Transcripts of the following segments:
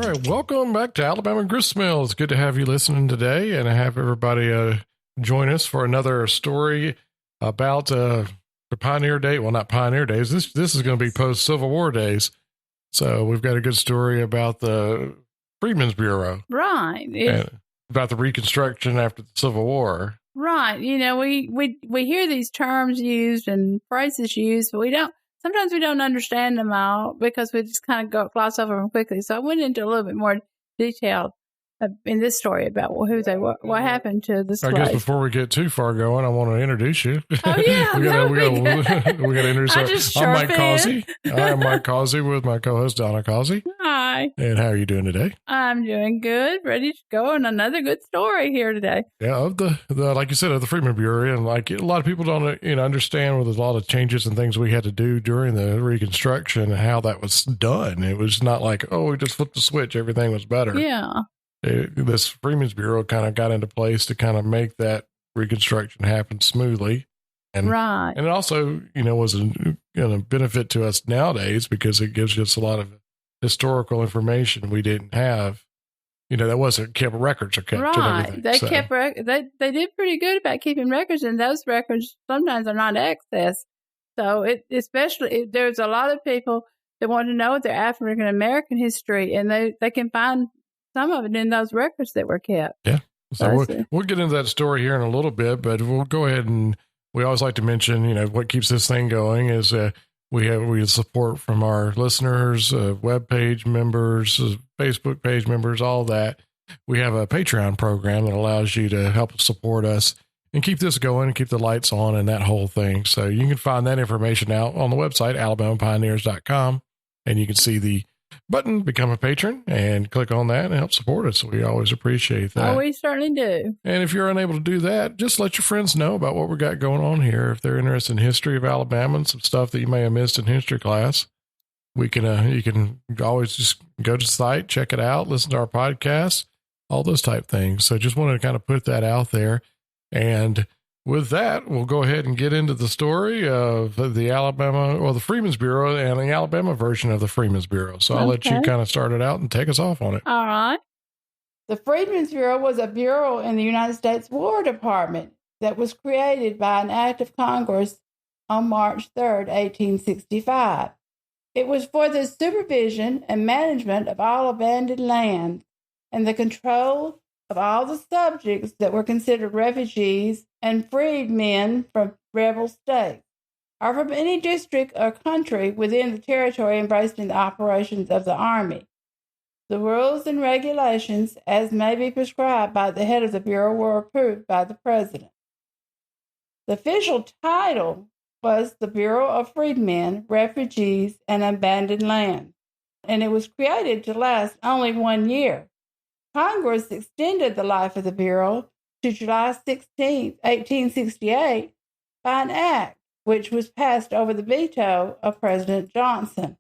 All right, welcome back to Alabama Gristmill. It's good to have you listening today and have everybody join us for another story about the Pioneer Day. Well, not Pioneer Days. This is going to be post-Civil War days. So we've got a good story about the Freedmen's Bureau. Right. And about the Reconstruction after the Civil War. Right. You know, we hear these terms used and phrases used, but sometimes we don't understand them all because we just kind of gloss over them quickly. So I went into a little bit more detail in this story about who they were, what happened to this place. I guess before we get too far going, I want to introduce you. Oh, yeah. we got to introduce I'm Mike Causey. I am Mike Causey with my co-host, Donna Causey. Hi. And how are you doing today? I'm doing good. Ready to go on another good story here today. Yeah, of the like you said, of the Freedmen Bureau. And like a lot of people don't understand with a lot of changes and things we had to do during the Reconstruction and how that was done. It was not like, oh, we just flipped the switch, everything was better. Yeah. This Freedmen's Bureau kind of got into place to kind of make that Reconstruction happen smoothly. And, right. And it also, was a benefit to us nowadays because it gives us a lot of historical information we didn't have. That wasn't kept records are kept. Right. They kept they did pretty good about keeping records, and those records sometimes are not accessed. So there's a lot of people that want to know their African American history, and they can find some of it in those records that were kept. Yeah. So we'll get into that story here in a little bit, but we'll go ahead and we always like to mention, what keeps this thing going is we have support from our listeners, web page members, Facebook page members, all that. We have a Patreon program that allows you to help support us and keep this going and keep the lights on and that whole thing. So you can find that information out on the website, alabamapioneers.com, and you can see the button, become a patron, and click on that and help support us. We always appreciate that. Oh, we certainly do. And if you're unable to do that, just let your friends know about what we got going on here. If they're interested in history of Alabama and some stuff that you may have missed in history class, you can always just go to the site, check it out, listen to our podcast, all those type things. So just wanted to kind of put that out there. And with that, we'll go ahead and get into the story of the Alabama or the Freedmen's Bureau and the Alabama version of the Freedmen's Bureau. So I'll let you kind of start it out and take us off on it. All right. The Freedmen's Bureau was a bureau in the United States War Department that was created by an act of Congress on March 3rd, 1865. It was for the supervision and management of all abandoned land and the control of all the subjects that were considered refugees and freed men from rebel states, or from any district or country within the territory embracing the operations of the Army. The rules and regulations, as may be prescribed by the head of the Bureau, were approved by the President. The official title was the Bureau of Freedmen, Refugees, and Abandoned Lands, and it was created to last only 1 year. Congress extended the life of the Bureau to July 16, 1868, by an act which was passed over the veto of President Johnson.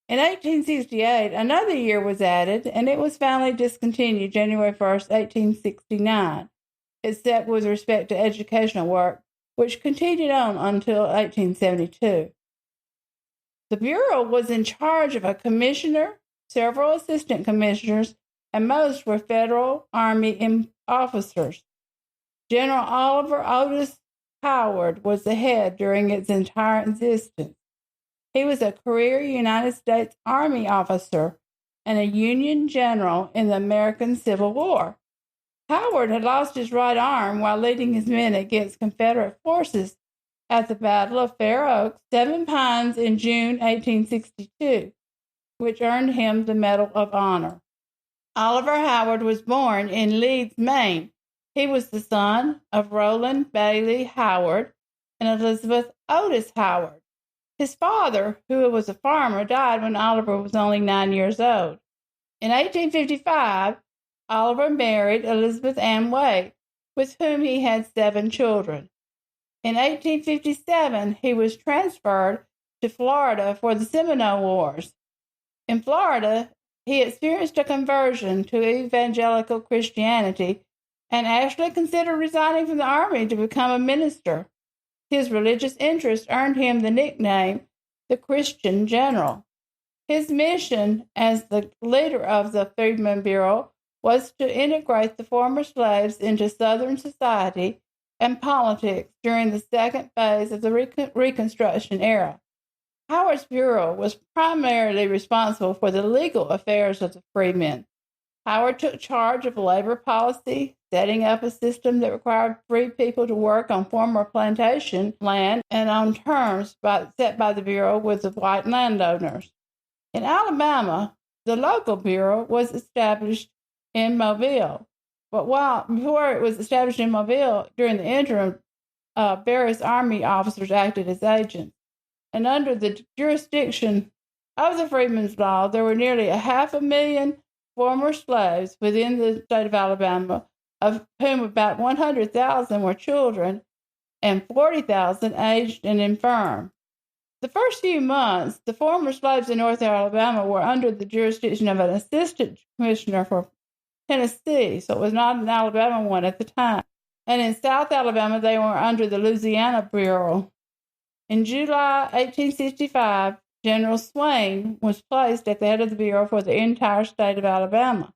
In 1868, another year was added, and it was finally discontinued January 1st, 1869, except with respect to educational work, which continued on until 1872. The Bureau was in charge of a commissioner, several assistant commissioners, and most were federal Army officers. General Oliver Otis Howard was the head during its entire existence. He was a career United States Army officer and a Union general in the American Civil War. Howard had lost his right arm while leading his men against Confederate forces at the Battle of Fair Oaks, Seven Pines in June 1862, which earned him the Medal of Honor. Oliver Howard was born in Leeds, Maine. He was the son of Roland Bailey Howard and Elizabeth Otis Howard. His father, who was a farmer, died when Oliver was only 9 years old. In 1855, Oliver married Elizabeth Ann Wade, with whom he had 7 children. In 1857, he was transferred to Florida for the Seminole Wars. In Florida, he experienced a conversion to evangelical Christianity and actually considered resigning from the Army to become a minister. His religious interest earned him the nickname the Christian General. His mission as the leader of the Freedmen Bureau was to integrate the former slaves into Southern society and politics during the second phase of the Reconstruction era. Howard's bureau was primarily responsible for the legal affairs of the freedmen. Howard took charge of labor policy, setting up a system that required free people to work on former plantation land and on terms set by the bureau with the white landowners. In Alabama, the local bureau was established in Mobile. But before it was established in Mobile, during the interim, various Army officers acted as agents. And under the jurisdiction of the Freedmen's Law, there were nearly 500,000 former slaves within the state of Alabama, of whom about 100,000 were children and 40,000 aged and infirm. The first few months, the former slaves in North Alabama were under the jurisdiction of an assistant commissioner for Tennessee, so it was not an Alabama one at the time. And in South Alabama, they were under the Louisiana Bureau. In July 1865, General Swain was placed at the head of the Bureau for the entire state of Alabama.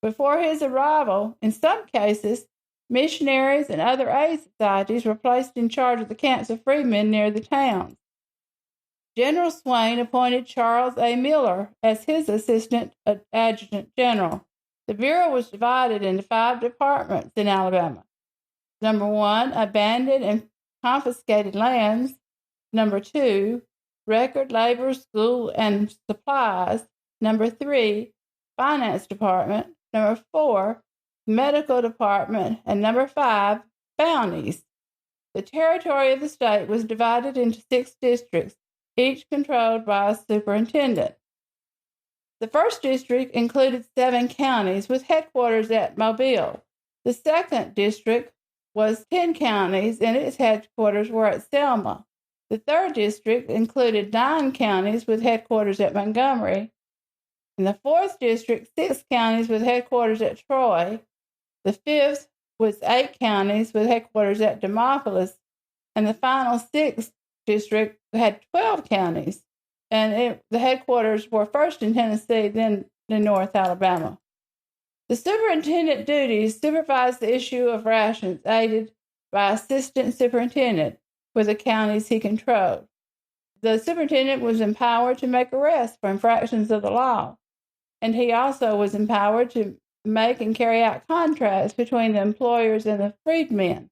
Before his arrival, in some cases, missionaries and other aid societies were placed in charge of the camps of freedmen near the towns. General Swain appointed Charles A. Miller as his assistant adjutant general. The Bureau was divided into 5 departments in Alabama. Number 1, abandoned and confiscated lands. Number 2, record, labor, school, and supplies. Number 3, finance department. Number 4, medical department. And number 5, bounties. The territory of the state was divided into 6 districts, each controlled by a superintendent. The first district included 7 counties with headquarters at Mobile. The second district was 10 counties and its headquarters were at Selma. The third district included 9 counties with headquarters at Montgomery. In the fourth district, 6 counties with headquarters at Troy. The fifth was 8 counties with headquarters at Demopolis. And the final 6th district had 12 counties. And the headquarters were first in Tennessee, then in North Alabama. The superintendent duties supervised the issue of rations, aided by assistant superintendent for the counties he controlled. The superintendent was empowered to make arrests for infractions of the law, and he also was empowered to make and carry out contracts between the employers and the freedmen.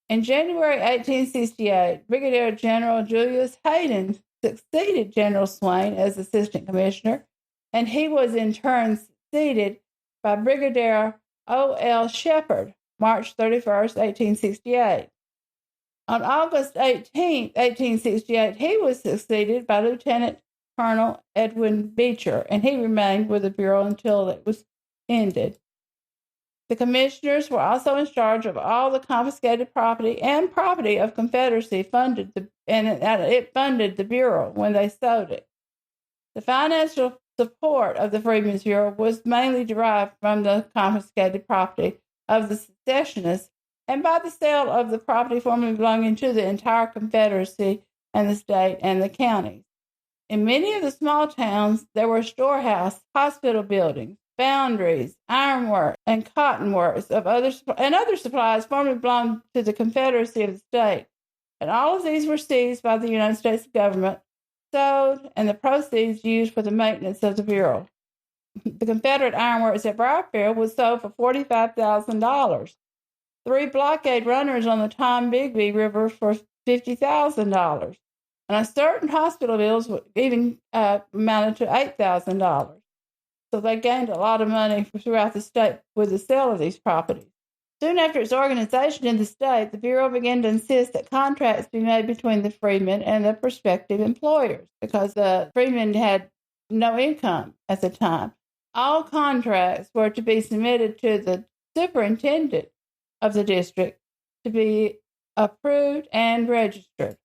In January 1868, Brigadier General Julius Hayden succeeded General Swain as assistant commissioner, and he was in turn succeeded by Brigadier O.L. Shepard, March 31, 1868. On August 18, 1868, he was succeeded by Lieutenant Colonel Edwin Beecher, and he remained with the Bureau until it was ended. The commissioners were also in charge of all the confiscated property and property of Confederacy it funded the Bureau when they sold it. The financial support of the Freedmen's Bureau was mainly derived from the confiscated property of the secessionists and by the sale of the property formerly belonging to the entire Confederacy and the state and the counties. In many of the small towns, there were storehouses, hospital buildings, foundries, ironworks, and cotton works of other supplies formerly belonged to the Confederacy of the state. And all of these were seized by the United States government, sold, and the proceeds used for the maintenance of the Bureau. The Confederate ironworks at Briarfield was sold for $45,000. 3 blockade runners on the Tombigbee River for $50,000. And a certain hospital bills even amounted to $8,000. So they gained a lot of money throughout the state with the sale of these properties. Soon after its organization in the state, the Bureau began to insist that contracts be made between the freedmen and the prospective employers because the freedmen had no income at the time. All contracts were to be submitted to the superintendent of the district to be approved and registered.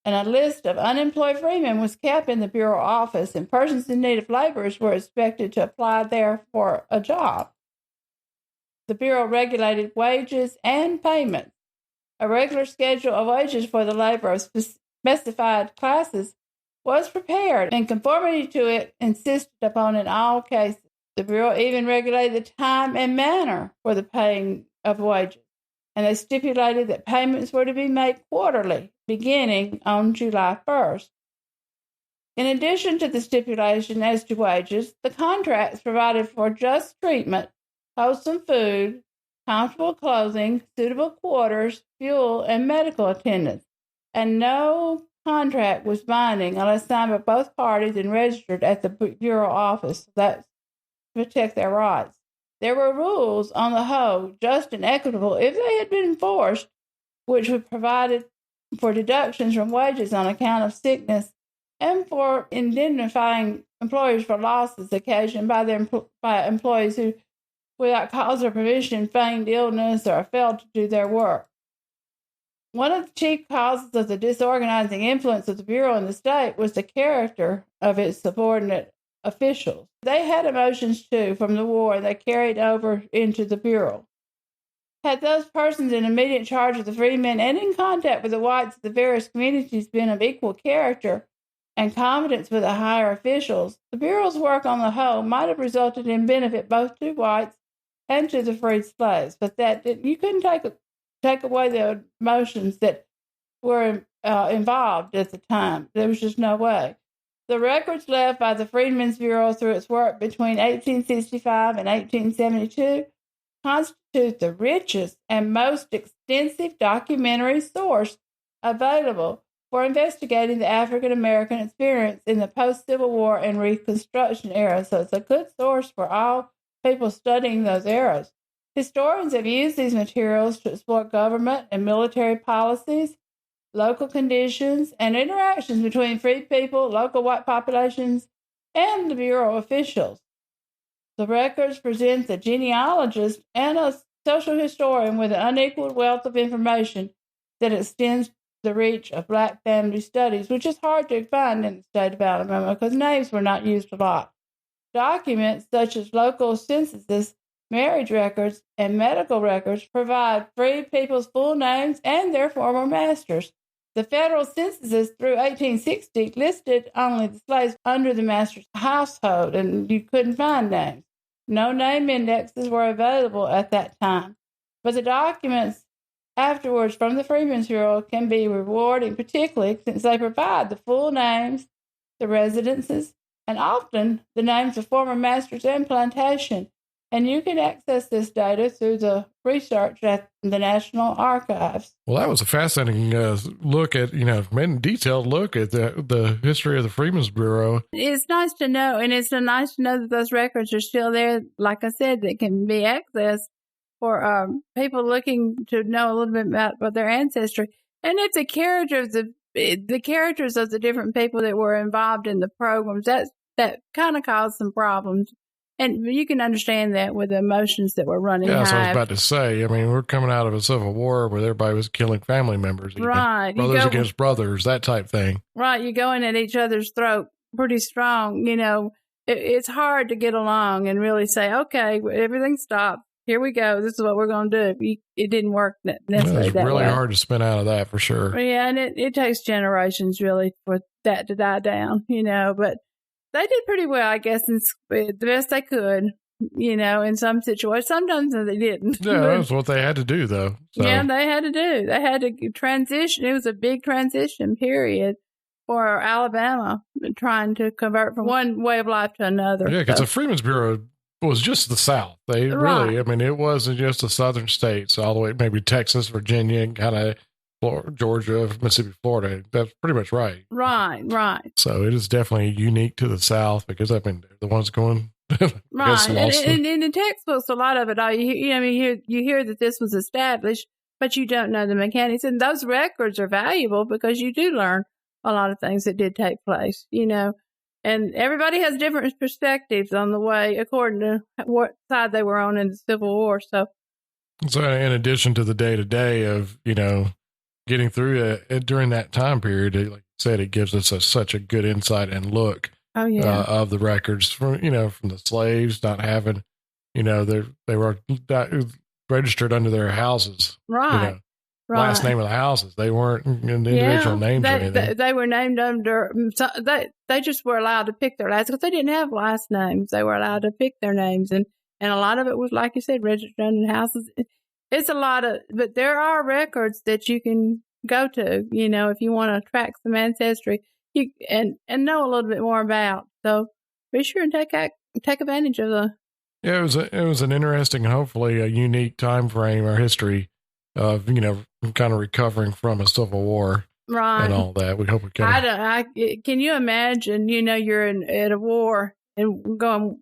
And a list of unemployed freedmen was kept in the Bureau office, and persons in need of laborers were expected to apply there for a job. The Bureau regulated wages and payments. A regular schedule of wages for the labor of specified classes was prepared, and conformity to it insisted upon in all cases. The Bureau even regulated the time and manner for the paying of wages, and they stipulated that payments were to be made quarterly, beginning on July 1st. In addition to the stipulation as to wages, the contracts provided for just treatment, wholesome food, comfortable clothing, suitable quarters, fuel, and medical attendance, and no contract was binding unless signed by both parties and registered at the Bureau office. That's to protect their rights. There were rules, on the whole, just and equitable if they had been enforced, which would provide for deductions from wages on account of sickness and for indemnifying employers for losses occasioned by employees who, without cause or permission, feigned illness or failed to do their work. One of the chief causes of the disorganizing influence of the Bureau in the state was the character of its subordinate officials. They had emotions, too, from the war, and they carried over into the Bureau. Had those persons in immediate charge of the freedmen and in contact with the whites of the various communities been of equal character and competence with the higher officials, the Bureau's work on the whole might have resulted in benefit both to whites and to the freed slaves, but you couldn't take away the emotions that were involved at the time. There was just no way. The records left by the Freedmen's Bureau through its work between 1865 and 1872 constitute the richest and most extensive documentary source available for investigating the African American experience in the post-Civil War and Reconstruction era. So it's a good source for all people studying those eras. Historians have used these materials to explore government and military policies, local conditions, and interactions between freed people, local white populations, and the Bureau officials. The records present the genealogist and a social historian with an unequaled wealth of information that extends the reach of Black family studies, which is hard to find in the state of Alabama because names were not used a lot. Documents such as local censuses, marriage records, and medical records provide freed people's full names and their former masters. The federal censuses through 1860 listed only the slaves under the master's household, and you couldn't find names. No name indexes were available at that time, but the documents afterwards from the Freedmen's Bureau can be rewarding, particularly since they provide the full names, the residences, and often the names of former masters and plantation. And you can access this data through the research at the National Archives. Well, that was a fascinating look at, detailed look at the history of the Freedmen's Bureau. It's nice to know, and it's nice to know that those records are still there, like I said, that can be accessed for people looking to know a little bit about their ancestry. And if the characters of the different people that were involved in the programs, that kind of caused some problems. And you can understand that with the emotions that were running high. Yeah, that's what I was about to say. I mean, we're coming out of a civil war where everybody was killing family members. Right. Brothers against brothers, that type thing. Right. You're going at each other's throat pretty strong. It's hard to get along and really say, okay, everything stopped. Here we go. This is what we're going to do. It didn't work necessarily that way. It's really hard to spin out of that for sure. Yeah, and it takes generations really for that to die down, but they did pretty well, I guess, the best they could, in some situations. Sometimes they didn't. Yeah, that's what they had to do, though. So. Yeah, they had to do. They had to transition. It was a big transition period for Alabama, trying to convert from one way of life to another. Yeah, because the Freedmen's Bureau was just the South. They really, it wasn't just the southern states, all the way maybe Texas, Virginia, and kind of Georgia, Mississippi, Florida. That's pretty much right. Right. So it is definitely unique to the South because they're the ones going. Right. And in the textbooks, a lot of it, you hear that this was established, but you don't know the mechanics. And those records are valuable because you do learn a lot of things that did take place, And everybody has different perspectives on the way, according to what side they were on in the Civil War. So in addition to the day-to-day of, getting through it during that time period, like you said, it gives us such a good insight and look of the records from the slaves not having, they were registered under their houses. Right. last name of the houses. They weren't individual names or anything. They were named under, they just were allowed to pick their last, because they didn't have last names. They were allowed to pick their names. And a lot of it was, like you said, registered under houses. It's a lot of, but there are records that you can go to, if you want to track some ancestry and know a little bit more about. So be sure and take advantage of the. Yeah, it was an interesting, hopefully a unique time frame or history of, kind of recovering from a civil war, right, and all that. We hope we can. Can you imagine, you're at a war and going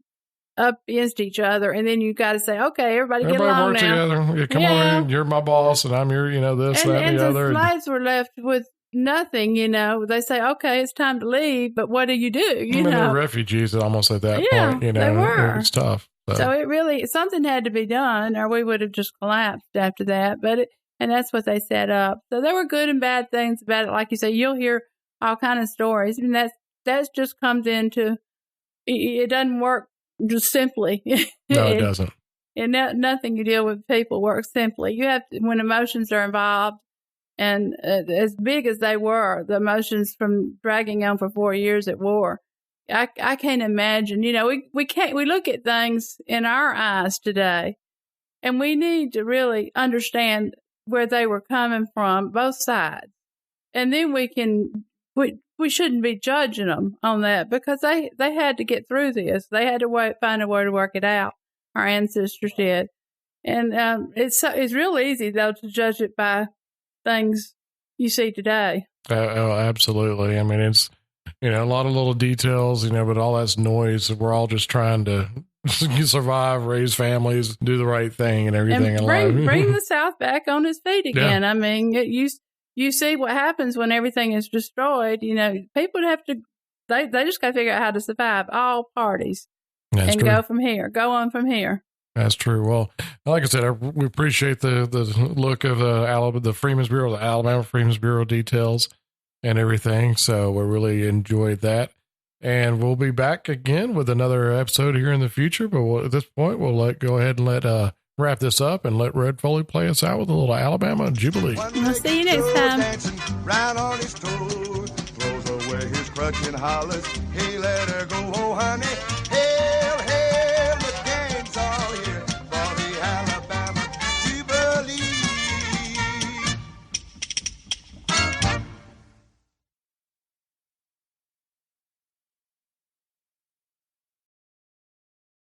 up against each other, and then you got to say, okay, everybody get along work now. Together. Yeah, come on, you're my boss, and I'm your, this, that, and the other. And the slaves were left with nothing, They say, okay, it's time to leave, but what do? They were refugees almost at that point, they were. It was tough. So it really, something had to be done, or we would have just collapsed after that. And that's what they set up. So there were good and bad things about it. Like you say, you'll hear all kind of stories, and that just comes into, it doesn't work just simply. No, it doesn't. And nothing you deal with people works simply. You have to, when emotions are involved, and as big as they were, the emotions from dragging on for 4 years at war, I can't imagine. We look at things in our eyes today, and we need to really understand where they were coming from, both sides, and then we shouldn't be judging them on that, because they had to get through this. They had to find a way to work it out. Our ancestors did, and it's real easy though to judge it by things you see today. Oh, absolutely. I mean, it's a lot of little details, but all that's noise. We're all just trying to survive, raise families, do the right thing, and everything in life. Bring the South back on its feet again. Yeah. I mean, you see what happens when everything is destroyed. People have to. They just got to figure out how to survive, all parties, that's true. Go on from here. That's true. Well, like I said, we appreciate the look of the Freedmen's Bureau, the Alabama Freedmen's Bureau details and everything. So we really enjoyed that. And we'll be back again with another episode here in the future. But at this point, we'll go ahead and wrap this up and let Red Foley play us out with a little Alabama Jubilee. We'll see you next time. Round on his toes, throws away his crutch and hollers, hey, let her go, oh honey.